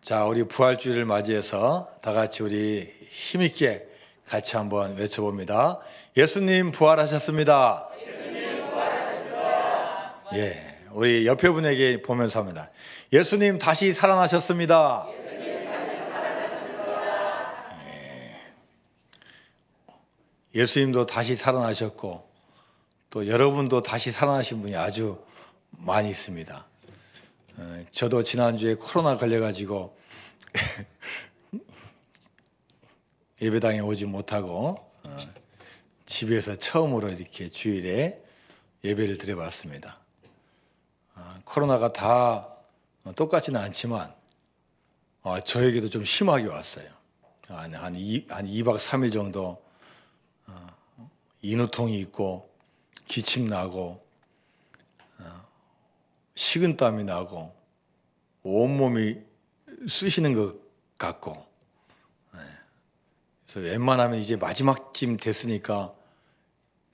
자, 우리 부활주일을 맞이해서 다 같이 우리 힘있게 같이 한번 외쳐봅니다. 예수님 부활하셨습니다. 예수님 부활하셨습니다. 예, 우리 옆에 분에게 보면서 합니다. 예수님 다시 살아나셨습니다. 예수님 다시 살아나셨습니다. 예수님도 다시 살아나셨고 또 여러분도 다시 살아나신 분이 아주 많이 있습니다. 저도 지난주에 코로나 걸려가지고 예배당에 오지 못하고 집에서 처음으로 이렇게 주일에 예배를 드려봤습니다. 코로나가 다 똑같지는 않지만 저에게도 좀 심하게 왔어요. 한 2박 3일 정도 인후통이 있고 기침 나고 식은땀이 나고 온몸이 쑤시는 것 같고, 그래서 웬만하면 이제 마지막쯤 됐으니까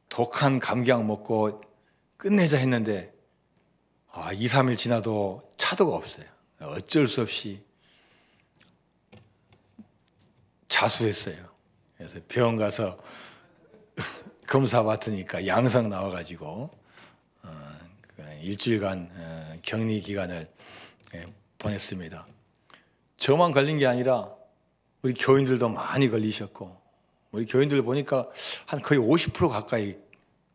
독한 감기약 먹고 끝내자 했는데 2, 3일 지나도 차도가 없어요. 어쩔 수 없이 자수했어요. 그래서 병원 가서 검사 받으니까 양성 나와가지고 일주일간 격리 기간을 보냈습니다. 저만 걸린 게 아니라 우리 교인들도 많이 걸리셨고, 우리 교인들 보니까 한 거의 50% 가까이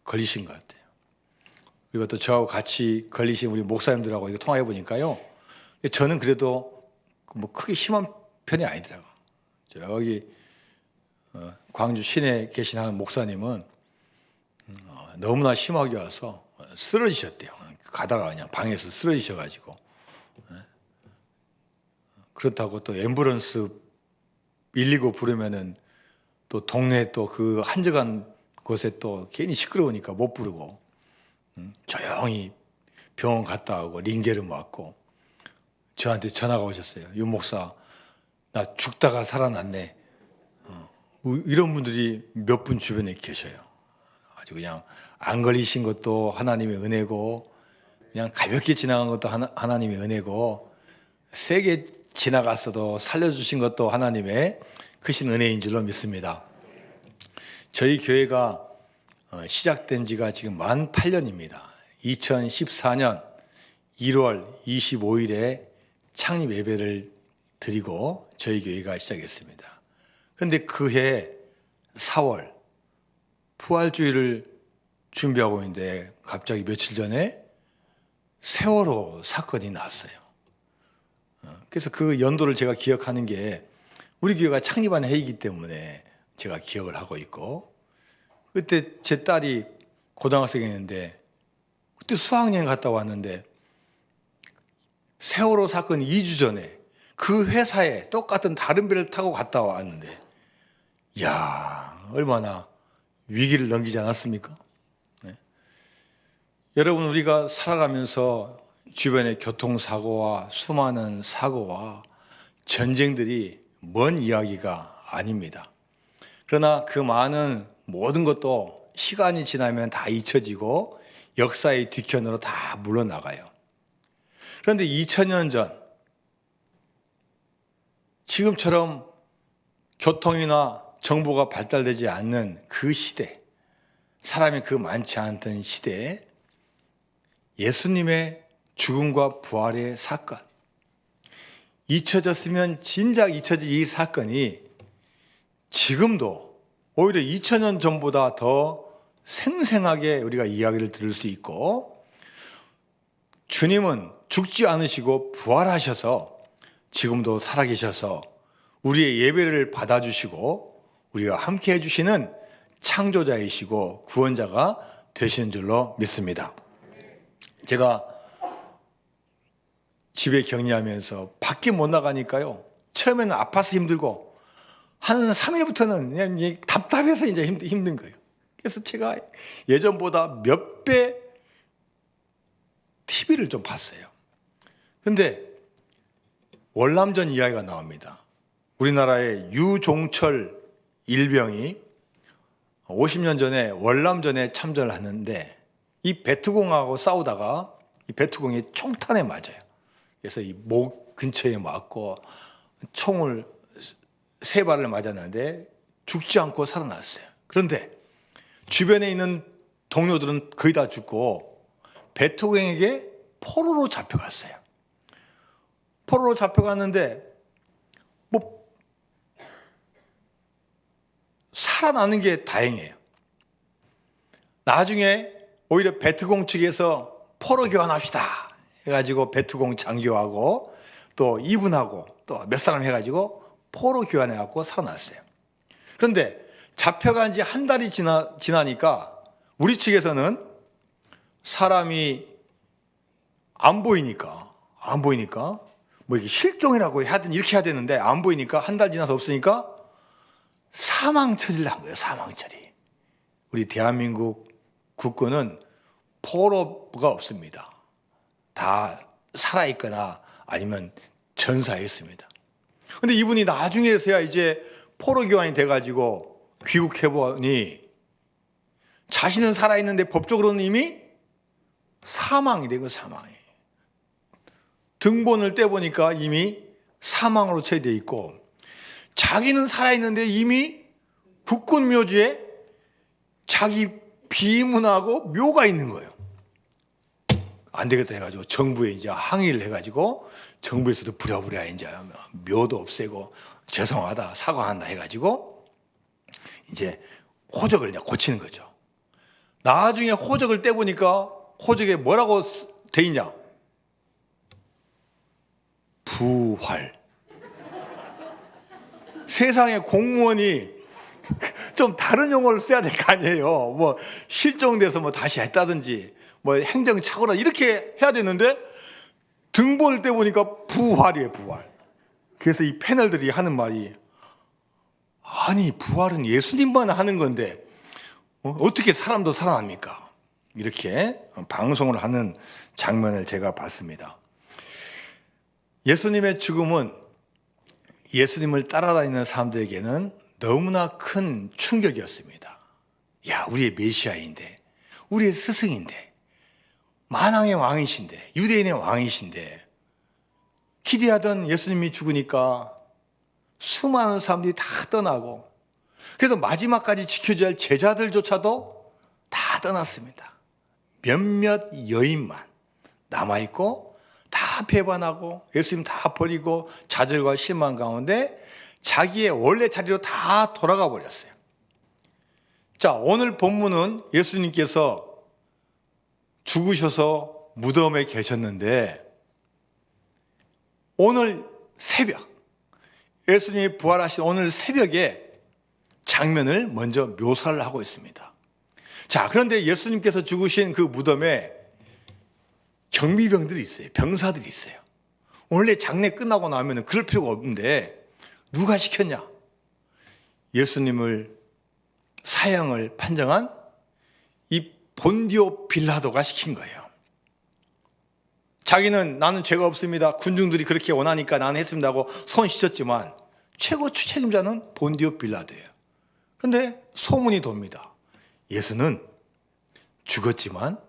걸리신 것 같아요. 그리고 또 저하고 같이 걸리신 우리 목사님들하고 이거 통화해 보니까요, 저는 그래도 뭐 크게 심한 편이 아니더라고요. 저기 광주 시내에 계신 한 목사님은 너무나 심하게 와서 쓰러지셨대요. 가다가 그냥 방에서 쓰러지셔가지고. 그렇다고 또 앰뷸런스 119 부르면은 또 동네 또 그 한적한 곳에 또 괜히 시끄러우니까 못 부르고 조용히 병원 갔다 오고 링게르 맞고 저한테 전화가 오셨어요. 윤 목사, 나 죽다가 살아났네. 이런 분들이 몇 분 주변에 계셔요. 아주 그냥 안 걸리신 것도 하나님의 은혜고, 그냥 가볍게 지나간 것도 하나님의 은혜고, 세게 지나갔어도 살려주신 것도 하나님의 크신 은혜인 줄로 믿습니다. 저희 교회가 시작된 지가 지금 만 8년입니다. 2014년 1월 25일에 창립 예배를 드리고 저희 교회가 시작했습니다. 그런데 그해 4월 부활주일을 준비하고 있는데 갑자기 며칠 전에 세월호 사건이 났어요. 그래서 그 연도를 제가 기억하는 게 우리 교회가 창립한 해이기 때문에 제가 기억을 하고 있고, 그때 제 딸이 고등학생이었는데 그때 수학여행 갔다 왔는데 세월호 사건 2주 전에 그 회사에 똑같은 다른 배를 타고 갔다 왔는데, 이야, 얼마나 위기를 넘기지 않았습니까? 네. 여러분, 우리가 살아가면서 주변의 교통사고와 수많은 사고와 전쟁들이 먼 이야기가 아닙니다. 그러나 그 많은 모든 것도 시간이 지나면 다 잊혀지고 역사의 뒤편으로 다 물러나가요. 그런데 2000년 전 지금처럼 교통이나 정보가 발달되지 않는 그 시대, 사람이 그 많지 않던 시대에 예수님의 죽음과 부활의 사건, 잊혀졌으면 진작 잊혀질 이 사건이 지금도 오히려 2000년 전보다 더 생생하게 우리가 이야기를 들을 수 있고, 주님은 죽지 않으시고 부활하셔서 지금도 살아계셔서 우리의 예배를 받아주시고 우리와 함께 해주시는 창조자이시고 구원자가 되시는 줄로 믿습니다. 제가 집에 격리하면서 밖에 못 나가니까요, 처음에는 아파서 힘들고 한 3일부터는 그냥 답답해서 이제 힘든 거예요. 그래서 제가 예전보다 몇 배 TV를 좀 봤어요. 근데 월남전 이야기가 나옵니다. 우리나라의 유종철 일병이 50년 전에 월남전에 참전을 하는데 이 베트공하고 싸우다가 이 베트공이 총탄에 맞아요. 그래서 이 목 근처에 맞고 총을 3발을 맞았는데 죽지 않고 살아났어요. 그런데 주변에 있는 동료들은 거의 다 죽고 베토겐에게 포로로 잡혀갔어요. 포로로 잡혀갔는데 뭐 살아나는 게 다행이에요. 나중에 오히려 베트공 측에서 포로 교환합시다 해가지고 베트공 장교하고 또 이분하고 또 몇 사람 해가지고 포로 교환해갖고 살아났어요. 그런데 잡혀간 지 한 달이 지나니까 우리 측에서는 사람이 안 보이니까 뭐 이게 실종이라고 이렇게 해야 되는데 안 보이니까 한 달 지나서 없으니까 사망 처리를 한 거예요. 사망 처리. 우리 대한민국 국군은 포로가 없습니다. 다 살아있거나 아니면 전사했습니다. 근데 이분이 나중에서야 이제 포로 교환이 돼가지고 귀국해보니 자신은 살아있는데 법적으로는 이미 사망이 된 거예요. 사망이. 등본을 떼보니까 이미 사망으로 처리되어 있고 자기는 살아있는데 이미 국군 묘지에 자기 비문하고 묘가 있는 거예요. 안 되겠다 해가지고 정부에 이제 항의를 해가지고 정부에서도 부랴부랴 이제 묘도 없애고 죄송하다 사과한다 해가지고 이제 호적을 이제 고치는 거죠. 나중에 호적을 떼보니까 호적에 뭐라고 돼 있냐? 부활. 세상에 공무원이 좀 다른 용어를 써야 될 거 아니에요. 뭐 실종돼서 뭐 다시 했다든지 뭐 행정착오라 이렇게 해야 되는데 등본을 떼보니까 부활이에요. 부활. 그래서 이 패널들이 하는 말이 아니 부활은 예수님만 하는 건데 어떻게 사람도 살아납니까? 이렇게 방송을 하는 장면을 제가 봤습니다. 예수님의 죽음은 예수님을 따라다니는 사람들에게는 너무나 큰 충격이었습니다. 야, 우리의 메시아인데, 우리의 스승인데, 만왕의 왕이신데, 유대인의 왕이신데, 기대하던 예수님이 죽으니까 수많은 사람들이 다 떠나고, 그래도 마지막까지 지켜줘야 할 제자들조차도 다 떠났습니다. 몇몇 여인만 남아있고, 다 배반하고, 예수님 다 버리고, 좌절과 실망 가운데 자기의 원래 자리로 다 돌아가 버렸어요. 자, 오늘 본문은 예수님께서 죽으셔서 무덤에 계셨는데 오늘 새벽, 예수님이 부활하신 오늘 새벽에 장면을 먼저 묘사를 하고 있습니다. 자, 그런데 예수님께서 죽으신 그 무덤에 경비병들이 있어요. 병사들이 있어요. 원래 장례 끝나고 나면 그럴 필요가 없는데 누가 시켰냐? 예수님을 사형을 판정한 이 본디오 빌라도가 시킨 거예요. 자기는 나는 죄가 없습니다. 군중들이 그렇게 원하니까 나는 했습니다 하고 손 씻었지만 최고 책임자는 본디오 빌라도예요. 그런데 소문이 돕니다. 예수는 죽었지만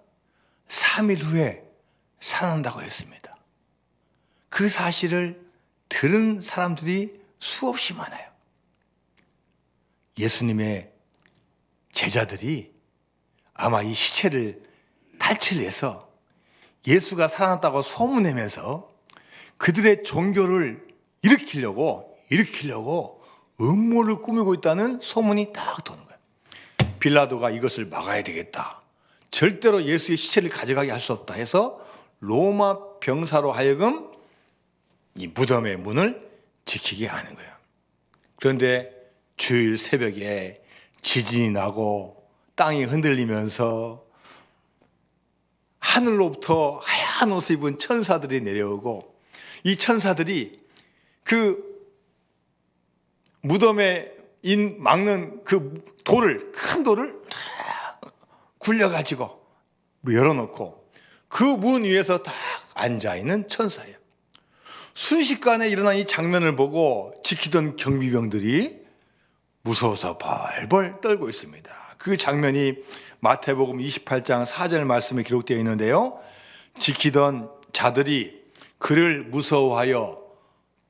3일 후에 살아난다고 했습니다. 그 사실을 들은 사람들이 수없이 많아요. 예수님의 제자들이 아마 이 시체를 탈취해서 예수가 살아났다고 소문내면서 그들의 종교를 일으키려고 음모를 꾸미고 있다는 소문이 딱 도는 거예요. 빌라도가 이것을 막아야 되겠다. 절대로 예수의 시체를 가져가게 할 수 없다 해서 로마 병사로 하여금 이 무덤의 문을 지키게 하는 거예요. 그런데 주일 새벽에 지진이 나고 땅이 흔들리면서 하늘로부터 하얀 옷을 입은 천사들이 내려오고 이 천사들이 그 무덤에 막는 그 돌을, 큰 돌을 굴려가지고 열어놓고 그 문 위에서 딱 앉아있는 천사예요. 순식간에 일어난 이 장면을 보고 지키던 경비병들이 무서워서 벌벌 떨고 있습니다. 그 장면이 마태복음 28장 4절 말씀에 기록되어 있는데요. 지키던 자들이 그를 무서워하여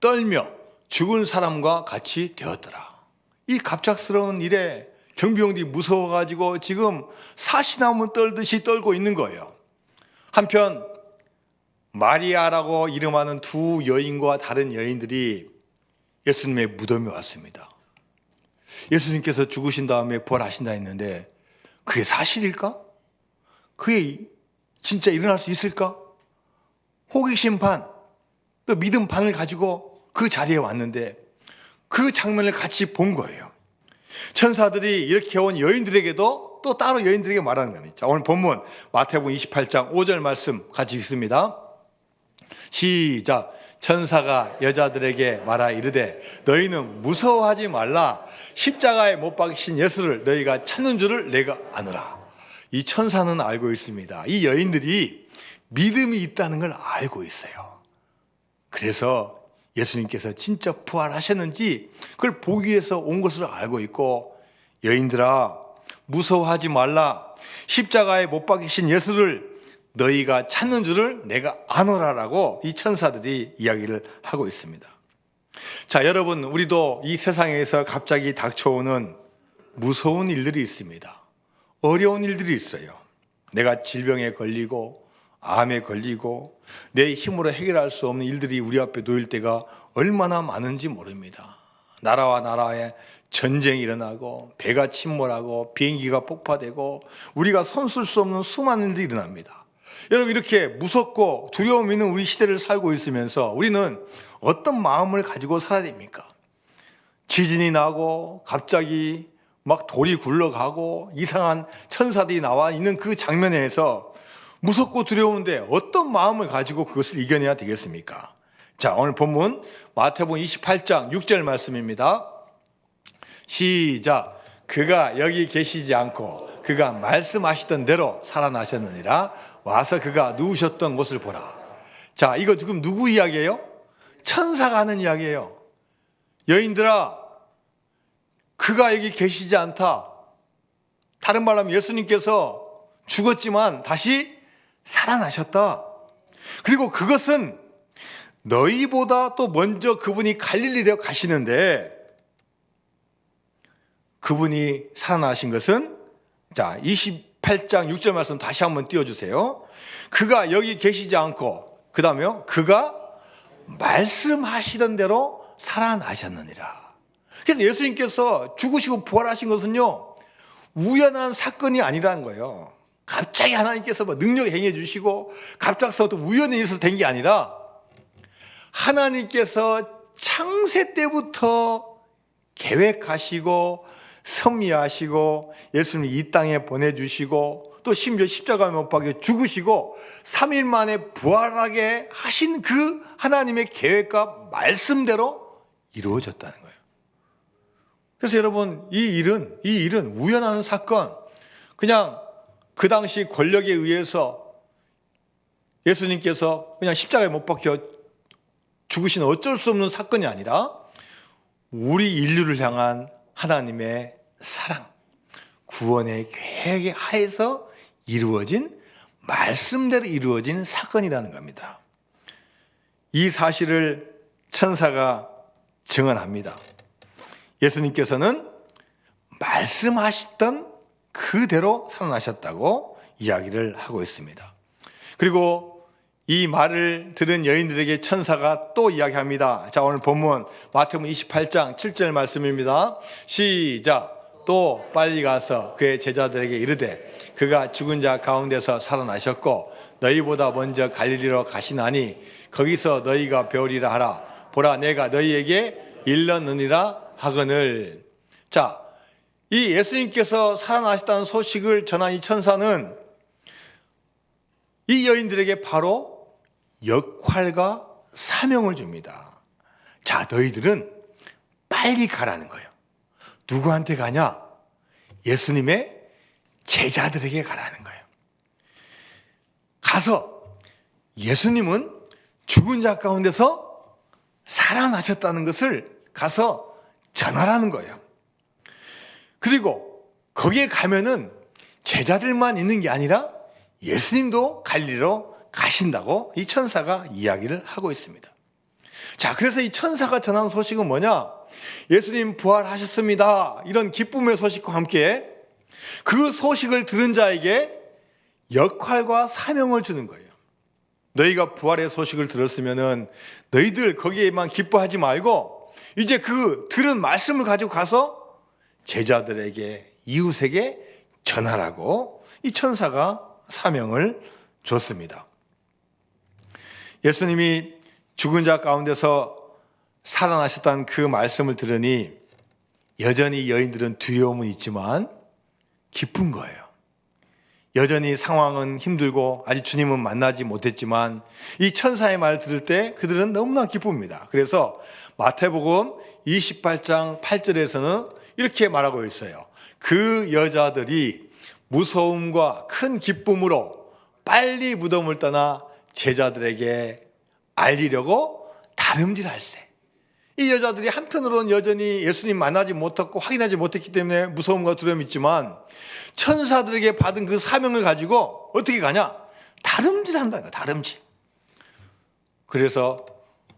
떨며 죽은 사람과 같이 되었더라. 이 갑작스러운 일에 경비용들이 무서워가지고 지금 사시나무 떨듯이 떨고 있는 거예요. 한편 마리아라고 이름하는 두 여인과 다른 여인들이 예수님의 무덤에 왔습니다. 예수님께서 죽으신 다음에 부활하신다 했는데 그게 사실일까? 그게 진짜 일어날 수 있을까? 호기심 반, 또 믿음 반을 가지고 그 자리에 왔는데 그 장면을 같이 본 거예요. 천사들이 이렇게 온 여인들에게도 또 따로 여인들에게 말하는 겁니다. 자, 오늘 본문 마태복음 28장 5절 말씀 같이 읽습니다. 시작. 천사가 여자들에게 말하 이르되 너희는 무서워하지 말라. 십자가에 못 박히신 예수를 너희가 찾는 줄을 내가 아노라. 이 천사는 알고 있습니다. 이 여인들이 믿음이 있다는 걸 알고 있어요. 그래서 예수님께서 진짜 부활하셨는지 그걸 보기 위해서 온 것을 알고 있고, 여인들아 무서워하지 말라. 십자가에 못 박히신 예수를 너희가 찾는 줄을 내가 아노라라고 이 천사들이 이야기를 하고 있습니다. 자, 여러분, 우리도 이 세상에서 갑자기 닥쳐오는 무서운 일들이 있습니다. 어려운 일들이 있어요. 내가 질병에 걸리고 암에 걸리고 내 힘으로 해결할 수 없는 일들이 우리 앞에 놓일 때가 얼마나 많은지 모릅니다. 나라와 나라에 전쟁이 일어나고 배가 침몰하고 비행기가 폭파되고 우리가 손쓸 수 없는 수많은 일들이 일어납니다. 여러분, 이렇게 무섭고 두려움 있는 우리 시대를 살고 있으면서 우리는 어떤 마음을 가지고 살아야 됩니까? 지진이 나고 갑자기 막 돌이 굴러가고 이상한 천사들이 나와 있는 그 장면에서 무섭고 두려운데 어떤 마음을 가지고 그것을 이겨내야 되겠습니까? 자, 오늘 본문 마태복음 28장 6절 말씀입니다. 시작. 그가 여기 계시지 않고 그가 말씀하시던 대로 살아나셨느니라. 와서 그가 누우셨던 곳을 보라. 자, 이거 지금 누구 이야기예요? 천사가 하는 이야기예요. 여인들아, 그가 여기 계시지 않다. 다른 말로 하면 예수님께서 죽었지만 다시 살아나셨다. 그리고 그것은 너희보다 또 먼저 그분이 갈릴리로 가시는데, 그분이 살아나신 것은, 자, 28장 6절 말씀 다시 한번 띄워주세요. 그가 여기 계시지 않고, 그 다음에요, 그가 말씀하시던 대로 살아나셨느니라. 그래서 예수님께서 죽으시고 부활하신 것은요, 우연한 사건이 아니라는 거예요. 갑자기 하나님께서 능력을 행해 주시고 갑작스러워 우연히 있어서 된 게 아니라 하나님께서 창세 때부터 계획하시고 섭리하시고 예수님을 이 땅에 보내주시고 또 심지어 십자가에 못 박혀 죽으시고 3일 만에 부활하게 하신 그 하나님의 계획과 말씀대로 이루어졌다는 거예요. 그래서 여러분, 이 일은 우연한 사건, 그냥 그 당시 권력에 의해서 예수님께서 그냥 십자가에 못 박혀 죽으신 어쩔 수 없는 사건이 아니라 우리 인류를 향한 하나님의 사랑, 구원의 계획에 하에서 이루어진, 말씀대로 이루어진 사건이라는 겁니다. 이 사실을 천사가 증언합니다. 예수님께서는 말씀하셨던 그대로 살아나셨다고 이야기를 하고 있습니다. 그리고 이 말을 들은 여인들에게 천사가 또 이야기합니다. 자, 오늘 본문 마태복음 28장 7절 말씀입니다. 시작. 또 빨리 가서 그의 제자들에게 이르되 그가 죽은 자 가운데서 살아나셨고 너희보다 먼저 갈릴리로 가시나니 거기서 너희가 배우리라 하라. 보라, 내가 너희에게 일렀느니라 하거늘. 자, 이 예수님께서 살아나셨다는 소식을 전한 이 천사는 이 여인들에게 바로 역할과 사명을 줍니다. 자, 너희들은 빨리 가라는 거예요. 누구한테 가냐? 예수님의 제자들에게 가라는 거예요. 가서 예수님은 죽은 자 가운데서 살아나셨다는 것을 가서 전하라는 거예요. 그리고 거기에 가면은 제자들만 있는 게 아니라 예수님도 갈릴리로 가신다고 이 천사가 이야기를 하고 있습니다. 자, 그래서 이 천사가 전한 소식은 뭐냐? 예수님 부활하셨습니다. 이런 기쁨의 소식과 함께 그 소식을 들은 자에게 역할과 사명을 주는 거예요. 너희가 부활의 소식을 들었으면은 너희들 거기에만 기뻐하지 말고 이제 그 들은 말씀을 가지고 가서 제자들에게, 이웃에게 전하라고 이 천사가 사명을 줬습니다. 예수님이 죽은 자 가운데서 살아나셨다는 그 말씀을 들으니 여전히 여인들은 두려움은 있지만 기쁜 거예요. 여전히 상황은 힘들고 아직 주님은 만나지 못했지만 이 천사의 말을 들을 때 그들은 너무나 기쁩니다. 그래서 마태복음 28장 8절에서는 이렇게 말하고 있어요. 그 여자들이 무서움과 큰 기쁨으로 빨리 무덤을 떠나 제자들에게 알리려고 다름질할세. 이 여자들이 한편으로는 여전히 예수님 만나지 못했고 확인하지 못했기 때문에 무서움과 두려움이 있지만 천사들에게 받은 그 사명을 가지고 어떻게 가냐? 다름질한다. 다름질. 그래서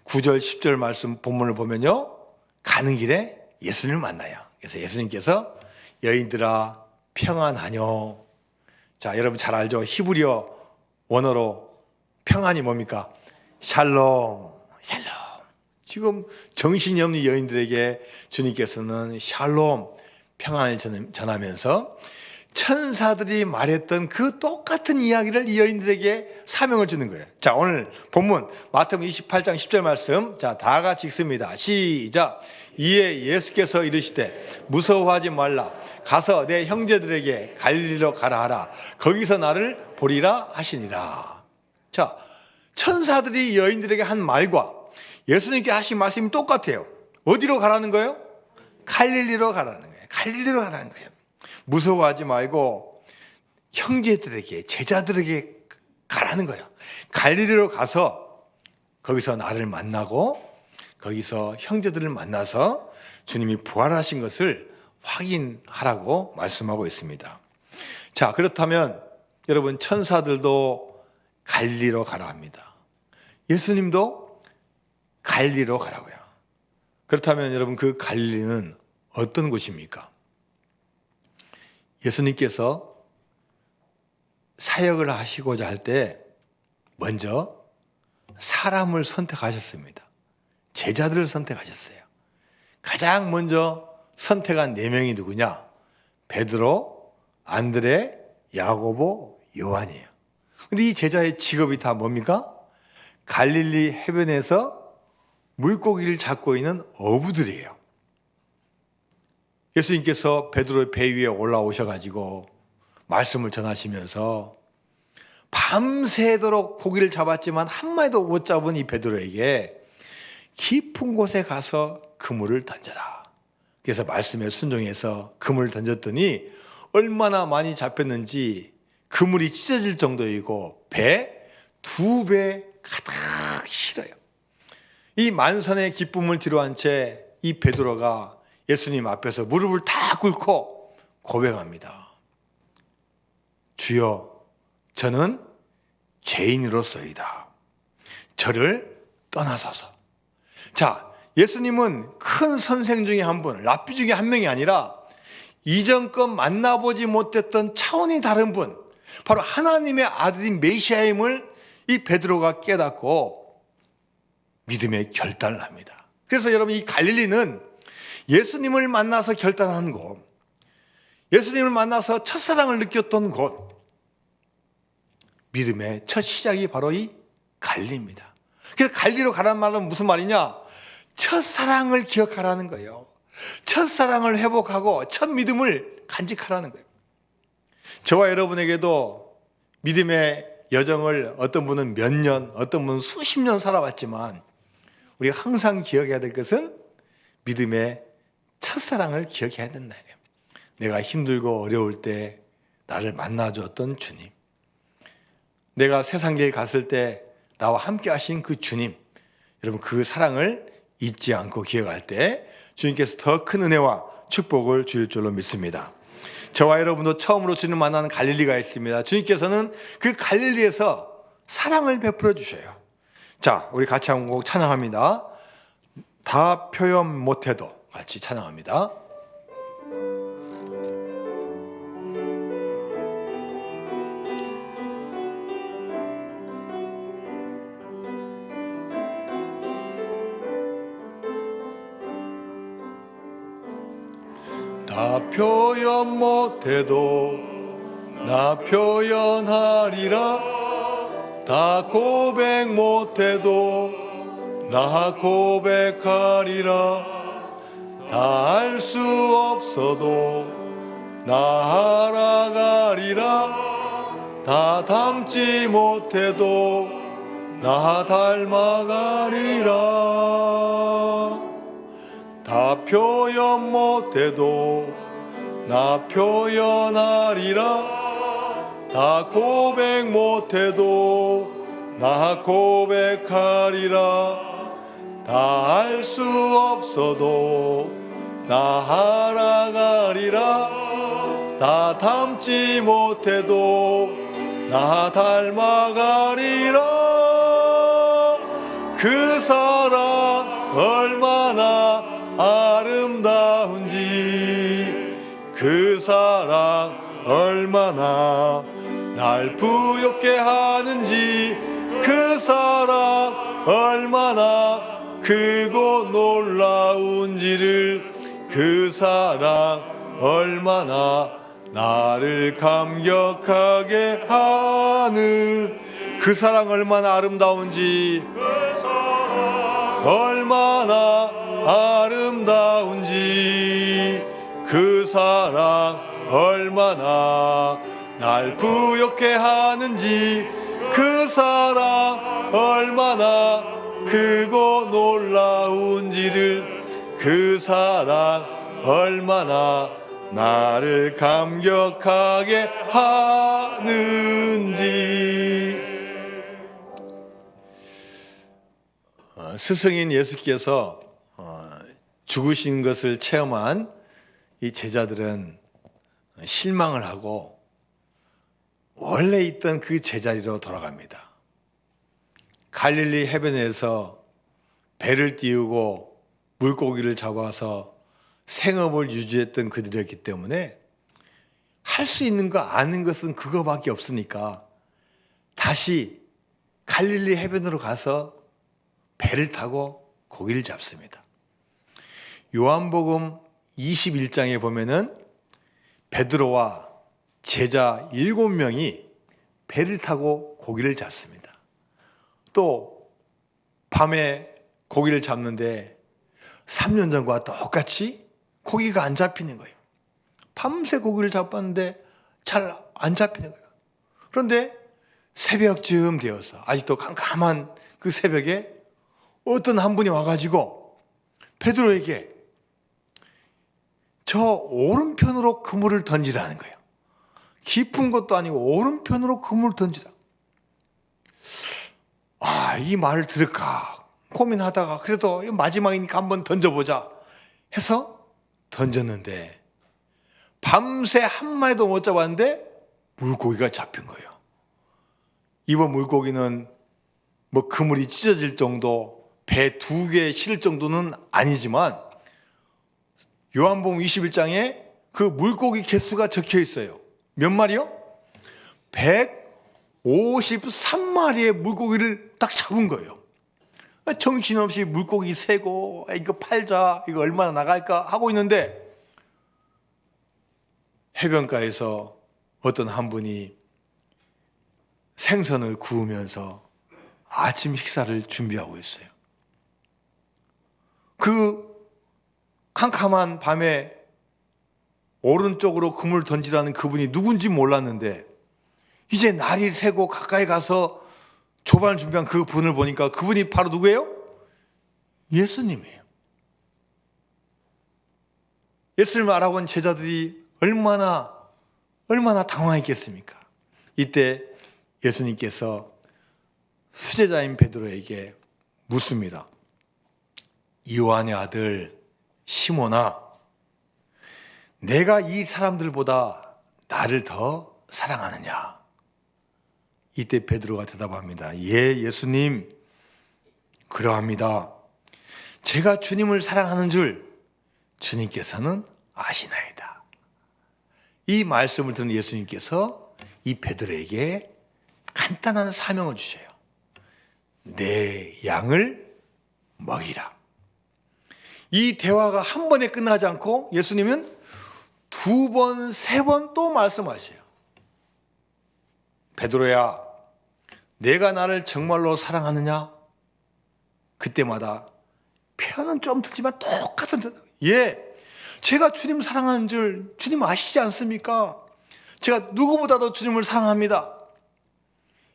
9절 10절 말씀 본문을 보면요, 가는 길에 예수님을 만나요. 그래서 예수님께서 여인들아 평안하뇨. 자, 여러분 잘 알죠? 히브리어 원어로 평안이 뭡니까? 샬롬. 샬롬. 지금 정신이 없는 여인들에게 주님께서는 샬롬, 평안을 전하면서 천사들이 말했던 그 똑같은 이야기를 이 여인들에게 사명을 주는 거예요. 자, 오늘 본문 마태복음 28장 10절 말씀, 자, 다 같이 읽습니다. 시작. 이에 예수께서 이르시되 무서워하지 말라. 가서 내 형제들에게 갈릴리로 가라 하라. 거기서 나를 보리라 하시니라. 자, 천사들이 여인들에게 한 말과 예수님께 하신 말씀이 똑같아요. 어디로 가라는 거예요? 갈릴리로 가라는 거예요. 갈릴리로 가라는 거예요. 무서워하지 말고 형제들에게, 제자들에게 가라는 거예요. 갈릴리로 가서 거기서 나를 만나고 거기서 형제들을 만나서 주님이 부활하신 것을 확인하라고 말씀하고 있습니다. 자, 그렇다면 여러분 천사들도 갈릴리로 가라 합니다. 예수님도 갈릴리로 가라고요. 그렇다면 여러분 그 갈릴리는 어떤 곳입니까? 예수님께서 사역을 하시고자 할 때 먼저 사람을 선택하셨습니다. 제자들을 선택하셨어요. 가장 먼저 선택한 4명이 누구냐? 베드로, 안드레, 야고보, 요한이에요. 근데 이 제자의 직업이 다 뭡니까? 갈릴리 해변에서 물고기를 잡고 있는 어부들이에요. 예수님께서 베드로의 배 위에 올라오셔가지고 말씀을 전하시면서 밤새도록 고기를 잡았지만 한 마리도 못 잡은 이 베드로에게 깊은 곳에 가서 그물을 던져라. 그래서 말씀에 순종해서 그물을 던졌더니 얼마나 많이 잡혔는지 그물이 찢어질 정도이고 배 2배 가득 실어요. 이 만선의 기쁨을 뒤로한 채 이 베드로가 예수님 앞에서 무릎을 다 꿇고 고백합니다. 주여, 저는 죄인으로서이다. 저를 떠나소서. 자, 예수님은 큰 선생 중에 한 분, 랍비 중에 한 명이 아니라 이전껏 만나보지 못했던 차원이 다른 분, 바로 하나님의 아들인 메시아임을 이 베드로가 깨닫고 믿음의 결단을 합니다. 그래서 여러분 이 갈릴리는 예수님을 만나서 결단한 곳, 예수님을 만나서 첫사랑을 느꼈던 곳, 믿음의 첫 시작이 바로 이 갈릴리입니다. 그래서 갈릴리로 가라는 말은 무슨 말이냐? 첫사랑을 기억하라는 거예요. 첫사랑을 회복하고 첫 믿음을 간직하라는 거예요. 저와 여러분에게도 믿음의 여정을 어떤 분은 몇 년, 어떤 분은 수십 년 살아왔지만 우리가 항상 기억해야 될 것은 믿음의 첫사랑을 기억해야 된다. 내가 힘들고 어려울 때 나를 만나줬던 주님, 내가 세상에 갔을 때 나와 함께 하신 그 주님, 여러분 그 사랑을 잊지 않고 기억할 때 주님께서 더 큰 은혜와 축복을 주실 줄로 믿습니다. 저와 여러분도 처음으로 주님 만나는 갈릴리가 있습니다. 주님께서는 그 갈릴리에서 사랑을 베풀어 주셔요. 자, 우리 같이 한 곡 찬양합니다. 다 표현 못해도 같이 찬양합니다. 다 표현 못해도 나 표현하리라. 다 고백 못해도 나 고백하리라. 다 알 수 없어도 나 알아가리라. 다 닮지 못해도 나 닮아가리라. 다 표현 못해도 나 표현하리라. 다 고백 못해도 나 고백하리라. 다 알 수 없어도 나 알아가리라. 다 닮지 못해도 나 닮아가리라. 그 사랑 얼마나 아름다운지, 그 사랑 얼마나 날 부욕해 하는지, 그 사랑 얼마나 크고 놀라운지를, 그 사랑 얼마나 나를 감격하게 하는, 그 사랑 얼마나 아름다운지, 얼마나 아름다운지, 그 사랑 얼마나 날 부욕해 하는지, 그 사랑 얼마나 크고 놀라운지를, 그 사랑 얼마나 나를 감격하게 하는지. 스승인 예수께서 죽으신 것을 체험한 이 제자들은 실망을 하고 원래 있던 그 제자리로 돌아갑니다. 갈릴리 해변에서 배를 띄우고 물고기를 잡아서 생업을 유지했던 그들이었기 때문에 할 수 있는 거 아는 것은 그거밖에 없으니까 다시 갈릴리 해변으로 가서 배를 타고 고기를 잡습니다. 요한복음 21장에 보면은 베드로와 제자 7명이 배를 타고 고기를 잡습니다. 또 밤에 고기를 잡는데 3년 전과 똑같이 고기가 안 잡히는 거예요. 밤새 고기를 잡았는데 잘 안 잡히는 거예요. 그런데 새벽쯤 되어서 아직도 캄캄한 그 새벽에 어떤 한 분이 와가지고 베드로에게 저 오른편으로 그물을 던지라는 거예요. 깊은 것도 아니고 오른편으로 그물을 던지라. 이 말을 들을까 고민하다가 그래도 마지막이니까 한번 던져보자 해서 던졌는데 밤새 한 마리도 못 잡았는데 물고기가 잡힌 거예요. 이번 물고기는 뭐 그물이 찢어질 정도, 배 2개 실을 정도는 아니지만 요한복음 21장에 그 물고기 개수가 적혀 있어요. 몇 마리요? 153마리의 물고기를 딱 잡은 거예요. 정신없이 물고기 세고 이거 팔자, 이거 얼마나 나갈까 하고 있는데 해변가에서 어떤 한 분이 생선을 구우면서 아침 식사를 준비하고 있어요. 그 캄캄한 밤에 오른쪽으로 그물 던지라는 그분이 누군지 몰랐는데 이제 날이 새고 가까이 가서 조반을 준비한 그 분을 보니까 그분이 바로 누구예요? 예수님이에요. 예수님을 알아본 제자들이 얼마나 당황했겠습니까? 이때 예수님께서 수제자인 베드로에게 묻습니다. 요한의 아들 시몬아, 내가 이 사람들보다 나를 더 사랑하느냐? 이때 베드로가 대답합니다. 예, 예수님, 그러합니다. 제가 주님을 사랑하는 줄 주님께서는 아시나이다. 이 말씀을 듣는 예수님께서 이 베드로에게 간단한 사명을 주셔요. 내 양을 먹이라. 이 대화가 한 번에 끝나지 않고 예수님은 두 번, 세 번 또 말씀하셔요. 베드로야, 내가 나를 정말로 사랑하느냐? 그때마다 표현은 좀 틀리지만 똑같은 대답. 예, 제가 주님 사랑하는 줄 주님 아시지 않습니까? 제가 누구보다도 주님을 사랑합니다.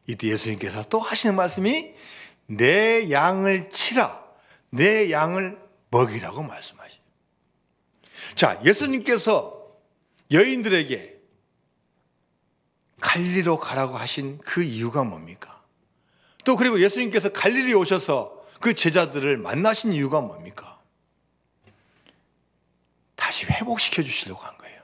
이때 예수님께서 또 하시는 말씀이 내 양을 치라, 내 양을 먹이라고 말씀하시죠. 자, 예수님께서 여인들에게 갈릴리로 가라고 하신 그 이유가 뭡니까? 또 그리고 예수님께서 갈릴리에 오셔서 그 제자들을 만나신 이유가 뭡니까? 다시 회복시켜 주시려고 한 거예요.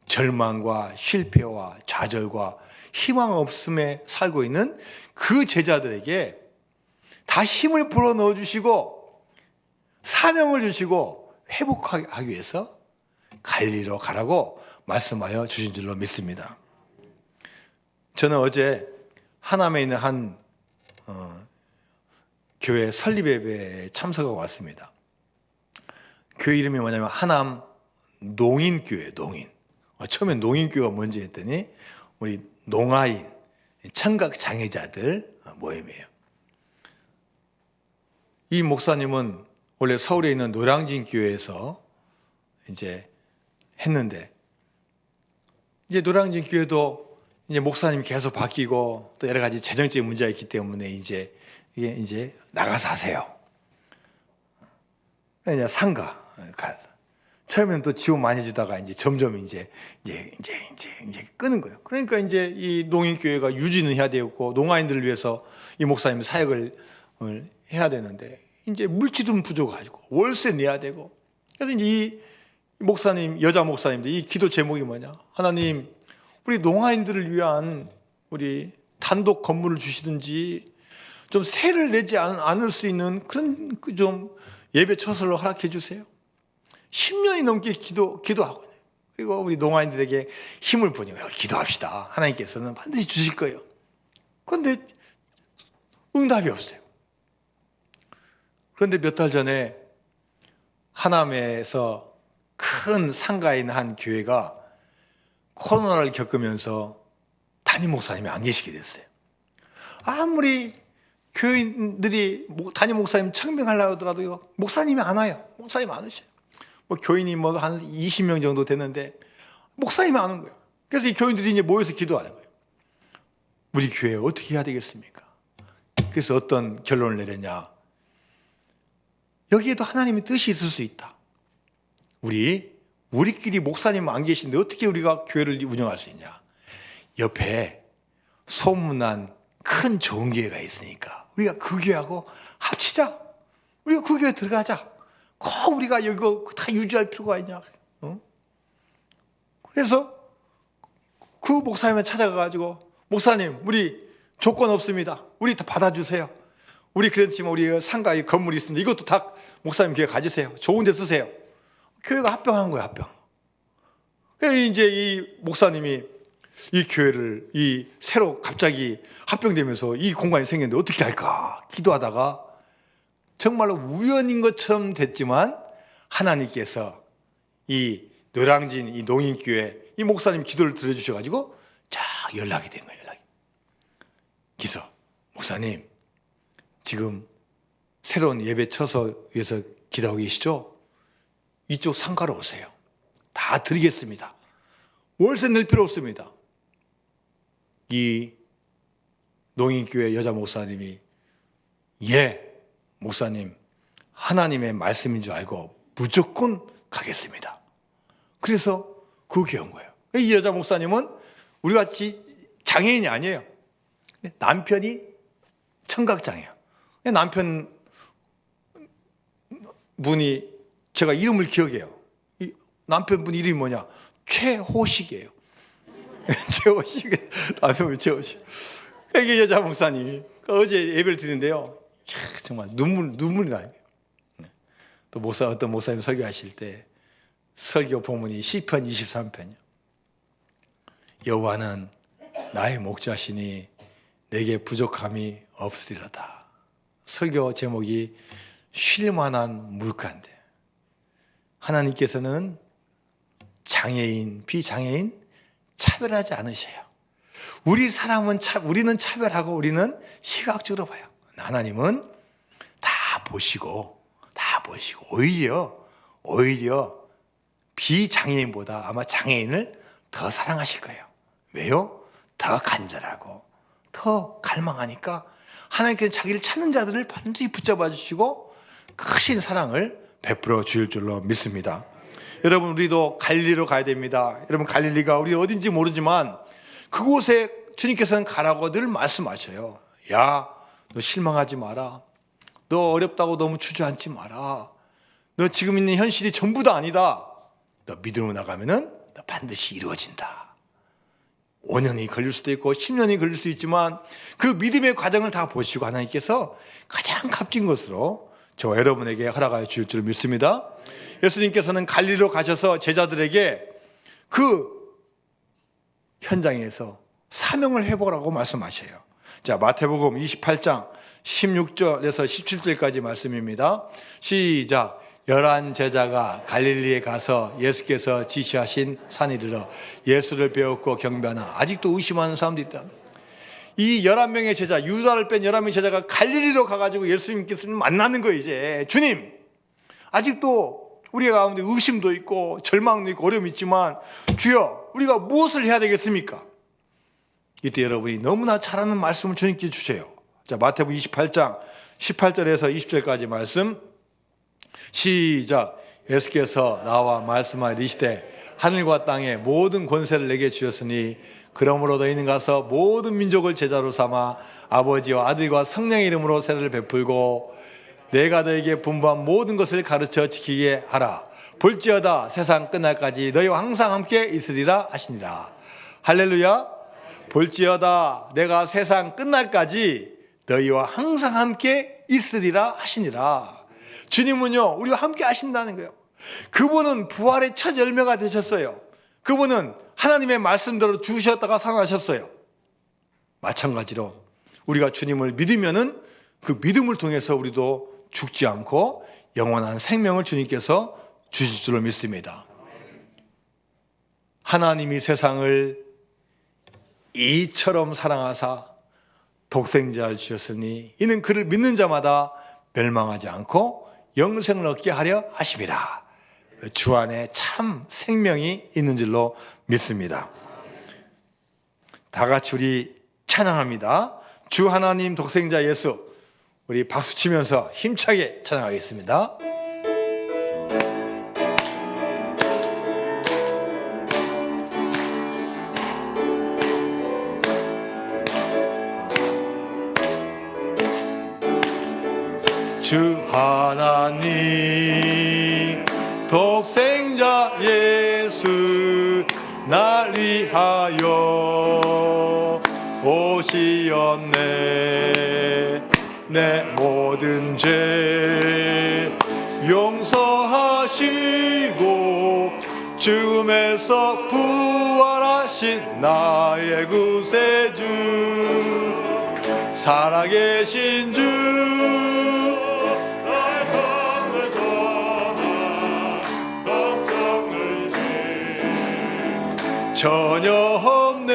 절망과 실패와 좌절과 희망 없음에 살고 있는 그 제자들에게 다시 힘을 불어넣어 주시고 사명을 주시고 회복하기 위해서 갈릴리로 가라고 말씀하여 주신 줄로 믿습니다. 저는 어제 하남에 있는 한 교회 설립 예배에 참석하고 왔습니다. 교회 이름이 뭐냐면 하남 농인교회, 농인. 처음에 농인교회가 뭔지 했더니 우리 농아인, 청각 장애자들 모임이에요. 이 목사님은 원래 서울에 있는 노량진 교회에서 이제 했는데, 이제 노량진 교회도 이제 목사님이 계속 바뀌고 또 여러 가지 재정적인 문제가 있기 때문에 이제 이게 이제 나가서 하세요. 그냥 상가 가서 처음에는 또 지원 많이 주다가 이제 점점 이제 끄는 거예요. 그러니까 이제 이 농인교회가 유지는 해야 되고 농아인들을 위해서 이 목사님이 사역을 해야 되는데 이제 물질은 부족하고 월세 내야 되고, 그래서 이제 이 목사님, 여자 목사님들 이 기도 제목이 뭐냐? 하나님, 우리 농아인들을 위한 우리 단독 건물을 주시든지 좀 세를 내지 않을 수 있는 그런 좀 예배 처소를 허락해 주세요. 10년이 넘게 기도하고, 그리고 우리 농아인들에게 힘을 보니까 기도합시다. 하나님께서는 반드시 주실 거예요. 그런데 응답이 없어요. 그런데 몇 달 전에 하남에서 큰 상가에 있는 한 교회가 코로나를 겪으면서 담임 목사님이 안 계시게 됐어요. 아무리 교인들이 담임 목사님 청명하려고 하더라도 목사님이 안 와요. 목사님 안 오셔요. 뭐 교인이 뭐 한 20명 정도 되는데 목사님이 안 온 거예요. 그래서 이 교인들이 이제 모여서 기도하는 거예요. 우리 교회 어떻게 해야 되겠습니까? 그래서 어떤 결론을 내렸냐? 여기에도 하나님의 뜻이 있을 수 있다. 우리끼리 목사님 안 계신데 어떻게 우리가 교회를 운영할 수 있냐? 옆에 소문난 큰 좋은 교회가 있으니까 우리가 그 교회하고 합치자. 우리가 그 교회 들어가자. 꼭 우리가 이거 다 유지할 필요가 있냐? 그래서 그 목사님을 찾아가가지고 목사님, 우리 조건 없습니다. 우리 다 받아주세요. 우리 그렇지만 우리 상가에 건물이 있습니다. 이것도 다 목사님 교회 가지세요. 좋은 데 쓰세요. 교회가 합병한 거예요, 합병. 그래서 이제 이 목사님이 이 교회를 새로 갑자기 합병되면서 이 공간이 생겼는데 어떻게 할까 기도하다가 정말로 우연인 것처럼 됐지만 하나님께서 이 노량진 이 농인교회 이 목사님 기도를 들어주셔가지고 쫙 연락이 된 거예요. 그래서 목사님 지금 새로운 예배 처소에서 기도하고 계시죠? 이쪽 상가로 오세요. 다 드리겠습니다. 월세 낼 필요 없습니다. 이 농인교회 여자 목사님이 예, 목사님 하나님의 말씀인 줄 알고 무조건 가겠습니다. 그래서 그 교회 온 거예요. 이 여자 목사님은 우리같이 장애인이 아니에요. 남편이 청각장애예요. 남편 분이 제가 이름을 기억해요. 이 남편분 이름이 뭐냐? 최호식이에요. 최호식. 남편분 최호식. 이게 여자 목사님이 어제 예배를 드리는데요. 정말 눈물이 나요. 또 어떤 목사님 설교하실 때 설교 본문이 시편 23편이요. 여호와는 나의 목자시니 내게 부족함이 없으리로다. 설교 제목이 쉴만한 물가인데, 하나님께서는 장애인, 비장애인 차별하지 않으셔요. 우리는 차별하고 우리는 시각적으로 봐요. 하나님은 다 보시고 오히려 비장애인보다 아마 장애인을 더 사랑하실 거예요. 왜요? 더 간절하고 더 갈망하니까 하나님께서 자기를 찾는 자들을 반드시 붙잡아 주시고 크신 사랑을 베풀어 주실 줄로 믿습니다. 여러분, 우리도 갈릴리로 가야 됩니다. 여러분, 갈릴리가 우리 어딘지 모르지만 그곳에 주님께서는 가라고 늘 말씀하셔요. 야, 너 실망하지 마라. 너 어렵다고 너무 주저앉지 마라. 너 지금 있는 현실이 전부 다 아니다. 너 믿음으로 나가면은 너 반드시 이루어진다. 5년이 걸릴 수도 있고 10년이 걸릴 수 있지만 그 믿음의 과정을 다 보시고 하나님께서 가장 값진 것으로 저와 여러분에게 허락하여 주실 줄 믿습니다. 예수님께서는 갈릴리로 가셔서 제자들에게 그 현장에서 사명을 해보라고 말씀하셔요. 자, 마태복음 28장 16절에서 17절까지 말씀입니다. 시작. 11 제자가 갈릴리에 가서 예수께서 지시하신 산에 이르러 예수를 배웠고 경배하나 아직도 의심하는 사람도 있다. 이 11명의 제자, 유다를 뺀 11명의 제자가 갈릴리로 가가지고 예수님께서 만나는 거예요. 이제 주님, 아직도 우리 가운데 의심도 있고 절망도 있고 어려움이 있지만 주여, 우리가 무엇을 해야 되겠습니까? 이때 여러분이 너무나 잘 아는 말씀을 주님께 주세요. 자, 마태복음 28장 18절에서 20절까지 말씀. 시작. 예수께서 나와 말씀하시되 하늘과 땅의 모든 권세를 내게 주셨으니 그러므로 너희는 가서 모든 민족을 제자로 삼아 아버지와 아들과 성령의 이름으로 세례를 베풀고 내가 너에게 분부한 모든 것을 가르쳐 지키게 하라. 볼지어다 세상 끝날까지 너희와 항상 함께 있으리라 하시니라. 할렐루야. 볼지어다 내가 세상 끝날까지 너희와 항상 함께 있으리라 하시니라. 주님은요, 우리와 함께 하신다는 거예요. 그분은 부활의 첫 열매가 되셨어요. 그분은 하나님의 말씀대로 주셨다가 살아나셨어요. 마찬가지로 우리가 주님을 믿으면은 그 믿음을 통해서 우리도 죽지 않고 영원한 생명을 주님께서 주실 줄로 믿습니다. 하나님이 세상을 이처럼 사랑하사 독생자를 주셨으니 이는 그를 믿는 자마다 멸망하지 않고 영생을 얻게 하려 하심이라. 주 안에 참 생명이 있는 줄로 믿습니다. 다 같이 우리 찬양합니다. 주 하나님 독생자 예수, 우리 박수 치면서 힘차게 찬양하겠습니다. 주 하나님 독생자 예수 날 위하여 오시었네. 내 모든 죄 용서하시고 죽음에서 부활하신 나의 구세주 살아계신 주 전혀 없네.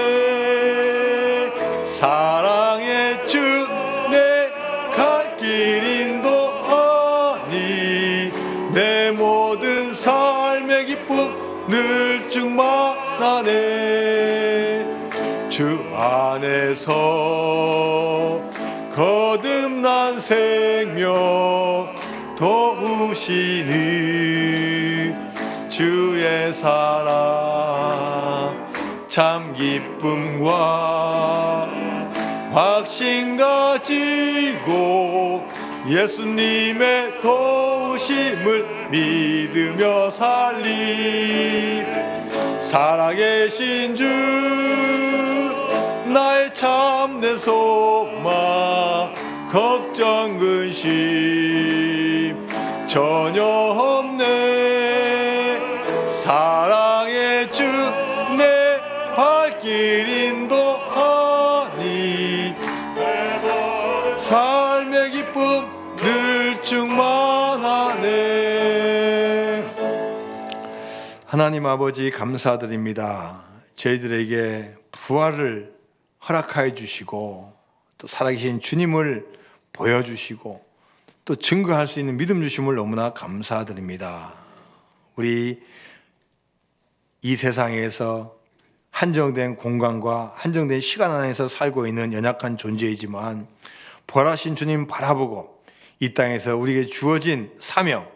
사랑의 주 내 갈 길 인도하니 내 모든 삶의 기쁨 늘 충만하네. 주 안에서 거듭난 생명 도우시는 주의 사랑 참 기쁨과 확신 가지고 예수님의 도우심을 믿으며 살리. 살아계신 주 나의 참된 소망 걱정 근심 전혀 없네. 사랑의 주 내 발길 인도하니 삶의 기쁨 늘 충만하네. 하나님 아버지 감사드립니다. 저희들에게 부활을 허락하여 주시고 또 살아계신 주님을 보여주시고 또 증거할 수 있는 믿음 주심을 너무나 감사드립니다. 우리 이 세상에서 한정된 공간과 한정된 시간 안에서 살고 있는 연약한 존재이지만 부활하신 주님 바라보고 이 땅에서 우리에게 주어진 사명,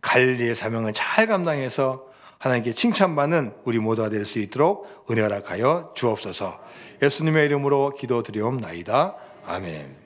갈릴리의 사명을 잘 감당해서 하나님께 칭찬받는 우리 모두가 될 수 있도록 은혜 허락하여 주옵소서. 예수님의 이름으로 기도드리옵나이다. 아멘.